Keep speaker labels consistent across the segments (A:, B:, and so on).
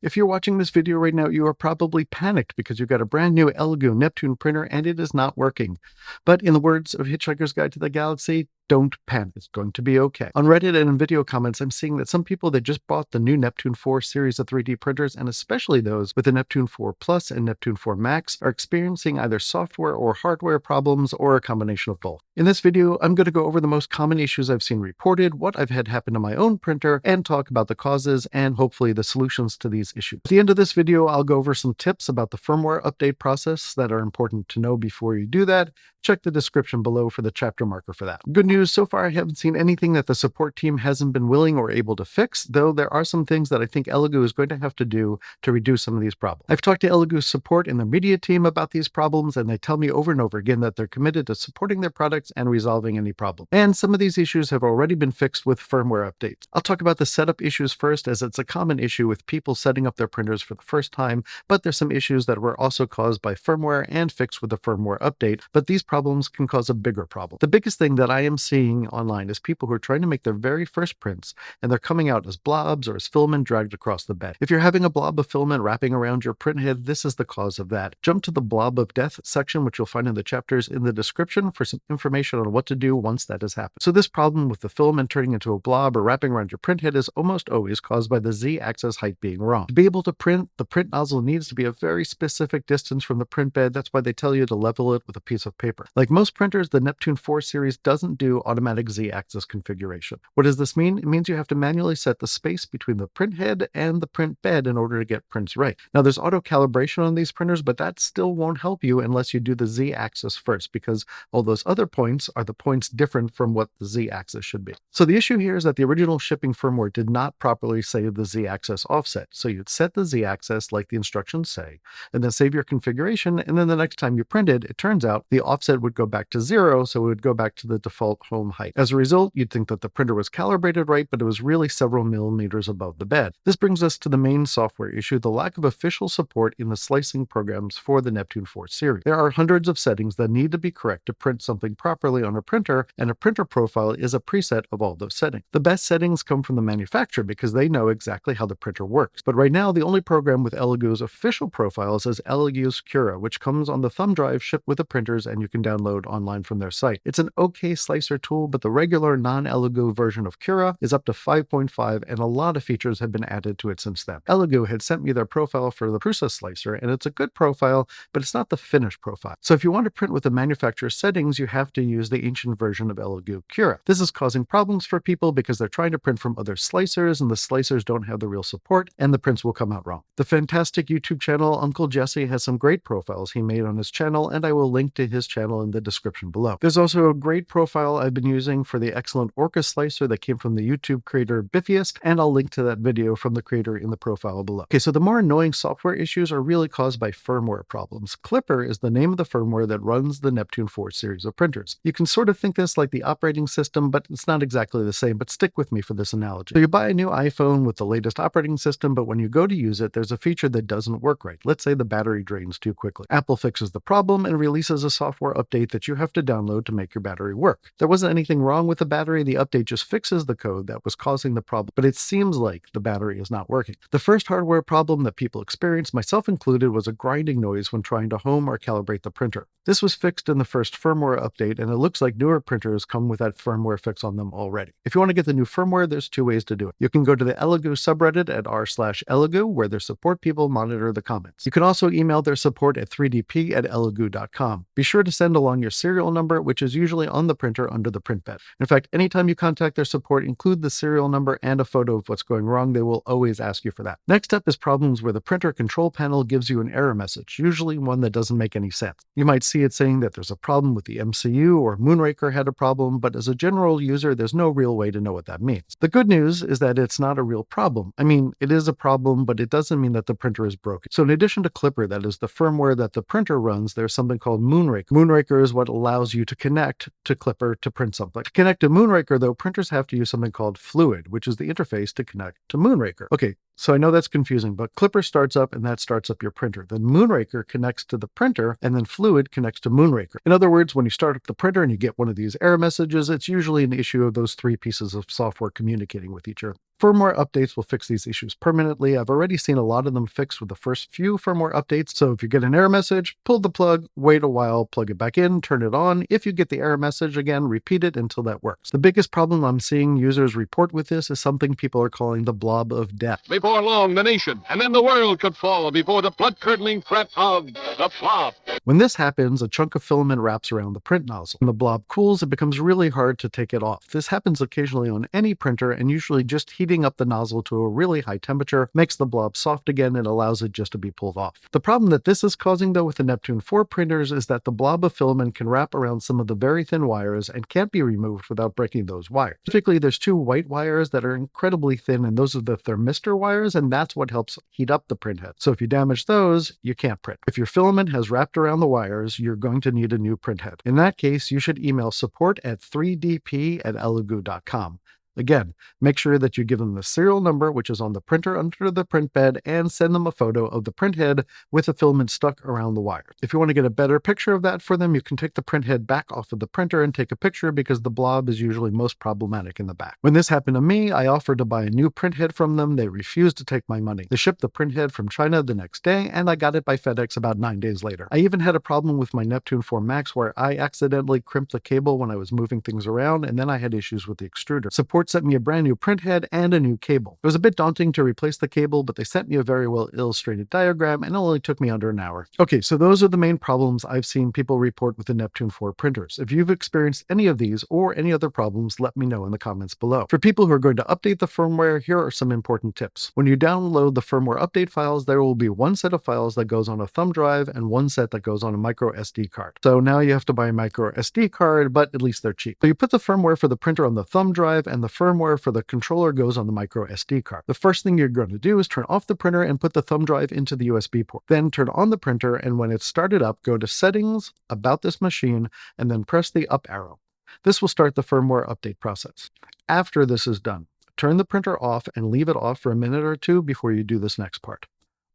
A: If you're watching this video right now, you are probably panicked because you've got a brand new Elegoo Neptune printer and it is not working. But in the words of Hitchhiker's Guide to the Galaxy, don't panic. It's going to be okay. On Reddit and in video comments, I'm seeing that some people that just bought the new Neptune 4 series of 3D printers, and especially those with the Neptune 4 Plus and Neptune 4 Max, are experiencing either software or hardware problems or a combination of both. In this video, I'm going to go over the most common issues I've seen reported, what I've had happen to my own printer, and talk about the causes and hopefully the solutions to these issues. At the end of this video, I'll go over some tips about the firmware update process that are important to know before you do that. Check the description below for the chapter marker for that. Good news, so far I haven't seen anything that the support team hasn't been willing or able to fix, though there are some things that I think Elegoo is going to have to do to reduce some of these problems. I've talked to Elegoo's support and their media team about these problems, and they tell me over and over again that they're committed to supporting their products and resolving any problem. And some of these issues have already been fixed with firmware updates. I'll talk about the setup issues first, as it's a common issue with people setting up their printers for the first time, but there's some issues that were also caused by firmware and fixed with the firmware update, but these problems can cause a bigger problem. The biggest thing that I am seeing online is people who are trying to make their very first prints, and they're coming out as blobs or as filament dragged across the bed. If you're having a blob of filament wrapping around your printhead, this is the cause of that. Jump to the Blob of Death section, which you'll find in the chapters in the description, for some information on what to do once that has happened. So this problem with the filament turning into a blob or wrapping around your printhead is almost always caused by the Z-axis height being wrong. To be able to print, the print nozzle needs to be a very specific distance from the print bed. That's why they tell you to level it with a piece of paper. Like most printers, the Neptune 4 series doesn't do automatic Z-axis configuration. What does this mean? It means you have to manually set the space between the print head and the print bed in order to get prints right. Now there's auto calibration on these printers, but that still won't help you unless you do the Z-axis first, because all those other points are the points different from what the Z-axis should be. So the issue here is that the original shipping firmware did not properly save the Z-axis offset. So you'd set the Z-axis like the instructions say, and then save your configuration, and then the next time you printed, it turns out the offset would go back to 0, so it would go back to the default home height. As a result, you'd think that the printer was calibrated right, but it was really several millimeters above the bed. This brings us to the main software issue, the lack of official support in the slicing programs for the Neptune 4 series. There are hundreds of settings that need to be correct to print something properly on a printer, and a printer profile is a preset of all those settings. The best settings come from the manufacturer because they know exactly how the printer works. But right now, the only program with Elegoo's official profiles is Elegoo's Cura, which comes on the thumb drive shipped with the printers and you can download online from their site. It's an okay slicer tool, but the regular non-Elegoo version of Cura is up to 5.5, and a lot of features have been added to it since then. Elegoo had sent me their profile for the Prusa slicer, and it's a good profile, but it's not the finished profile. So if you want to print with the manufacturer's settings, you have to use the ancient version of Elegoo Cura. This is causing problems for people because they're trying to print from other slicers, and the slicers don't have the real support, and the prints will come out wrong. The fantastic YouTube channel Uncle Jesse has some great profiles he made on his channel, and I will link to his channel in the description below. There's also a great profile I've been using for the excellent Orca slicer that came from the YouTube creator Biffius, and I'll link to that video from the creator in the profile below. Okay, so the more annoying software issues are really caused by firmware problems. Clipper is the name of the firmware that runs the Neptune 4 series of printers. You can sort of think this like the operating system, but it's not exactly the same, but stick with me for this analogy. So you buy a new iPhone with the latest operating system, but when you go to use it, there's a feature that doesn't work right. Let's say the battery drains too quickly. Apple fixes the problem and releases a software update that you have to download to make your battery work. There wasn't anything wrong with the battery, the update just fixes the code that was causing the problem, but it seems like the battery is not working. The first hardware problem that people experienced, myself included, was a grinding noise when trying to home or calibrate the printer. This was fixed in the first firmware update, and it looks like newer printers come with that firmware fix on them already. If you want to get the new firmware, there's two ways to do it. You can go to the Elegoo subreddit at r/Elegoo, where their support people monitor the comments. You can also email their support at 3dp@elegoo.com. Be sure to send along your serial number, which is usually on the printer under the print bed. In fact, anytime you contact their support, include the serial number and a photo of what's going wrong. They will always ask you for that. Next up is problems where the printer control panel gives you an error message, usually one that doesn't make any sense. You might see it saying that there's a problem with the MCU or Moonraker had a problem, but as a general user, there's no real way to know what that means. The good news is that it's not a real problem. I mean, it is a problem, but it doesn't mean that the printer is broken. So in addition to Clipper, that is the firmware that the printer runs, there's something called Moonraker. Moonraker is what allows you to connect to Clipper to print something. To connect to Moonraker, though, printers have to use something called Fluid, which is the interface to connect to Moonraker. Okay, So I know that's confusing, but Clipper starts up and that starts up your printer. Then Moonraker connects to the printer and then Fluid connects to Moonraker. In other words, when you start up the printer and you get one of these error messages, it's usually an issue of those three pieces of software communicating with each other. Firmware updates will fix these issues permanently. I've already seen a lot of them fixed with the first few firmware updates. So if you get an error message, pull the plug, wait a while, plug it back in, turn it on. If you get the error message again, repeat it until that works. The biggest problem I'm seeing users report with this is something people are calling the Blob of Death.
B: Before long, the nation and then the world could fall before the blood-curdling threat of the blob.
A: When this happens, a chunk of filament wraps around the print nozzle. When the blob cools, it becomes really hard to take it off. This happens occasionally on any printer, and usually just heating up the nozzle to a really high temperature makes the blob soft again and allows it just to be pulled off. The problem that this is causing, though, with the Neptune 4 printers is that the blob of filament can wrap around some of the very thin wires and can't be removed without breaking those wires. Typically, there's two white wires that are incredibly thin, and those are the thermistor wires, and that's what helps heat up the printhead. So if you damage those, you can't print. If your filament has wrapped around the wires, you're going to need a new printhead. In that case, you should email support@3dp@elegoo.com. Again, make sure that you give them the serial number, which is on the printer under the print bed, and send them a photo of the printhead with the filament stuck around the wire. If you want to get a better picture of that for them, you can take the printhead back off of the printer and take a picture because the blob is usually most problematic in the back. When this happened to me, I offered to buy a new printhead from them. They refused to take my money. They shipped the printhead from China the next day, and I got it by FedEx about 9 days later. I even had a problem with my Neptune 4 Max where I accidentally crimped the cable when I was moving things around, and then I had issues with the extruder. Support sent me a brand new printhead and a new cable. It was a bit daunting to replace the cable, but they sent me a very well illustrated diagram and it only took me under an hour. Okay, so those are the main problems I've seen people report with the Neptune 4 printers. If you've experienced any of these or any other problems, let me know in the comments below. For people who are going to update the firmware, here are some important tips. When you download the firmware update files, there will be one set of files that goes on a thumb drive and one set that goes on a micro SD card. So now you have to buy a micro SD card, but at least they're cheap. So you put the firmware for the printer on the thumb drive and the firmware for the controller goes on the micro SD card. The first thing you're going to do is turn off the printer and put the thumb drive into the USB port. Then turn on the printer, and when it's started up, go to Settings, About this machine, and then press the up arrow. This will start the firmware update process. After this is done, turn the printer off and leave it off for a minute or two before you do this next part.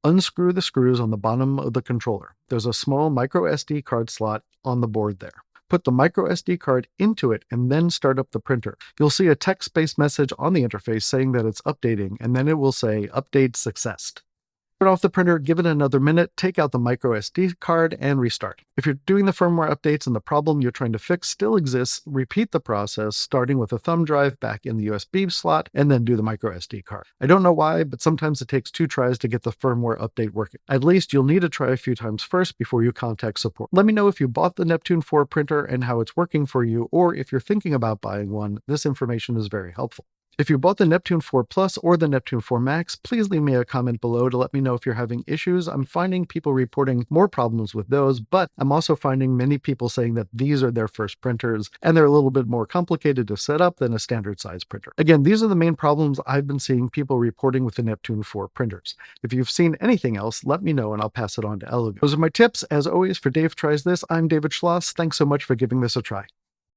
A: Unscrew the screws on the bottom of the controller. There's a small micro SD card slot on the board there. Put the micro SD card into it and then start up the printer. You'll see a text-based message on the interface saying that it's updating, and then it will say update successed. Turn off the printer, give it another minute, take out the micro SD card, and restart. If you're doing the firmware updates and the problem you're trying to fix still exists, repeat the process, starting with a thumb drive back in the USB slot, and then do the micro SD card. I don't know why, but sometimes it takes 2 tries to get the firmware update working. At least you'll need to try a few times first before you contact support. Let me know if you bought the Neptune 4 printer and how it's working for you, or if you're thinking about buying one. This information is very helpful. If you bought the Neptune 4 Plus or the Neptune 4 Max, please leave me a comment below to let me know if you're having issues. I'm finding people reporting more problems with those, but I'm also finding many people saying that these are their first printers and they're a little bit more complicated to set up than a standard size printer. Again, these are the main problems I've been seeing people reporting with the Neptune 4 printers. If you've seen anything else, let me know and I'll pass it on to Elegoo. Those are my tips. As always, for Dave Tries This, I'm David Schloss. Thanks so much for giving this a try.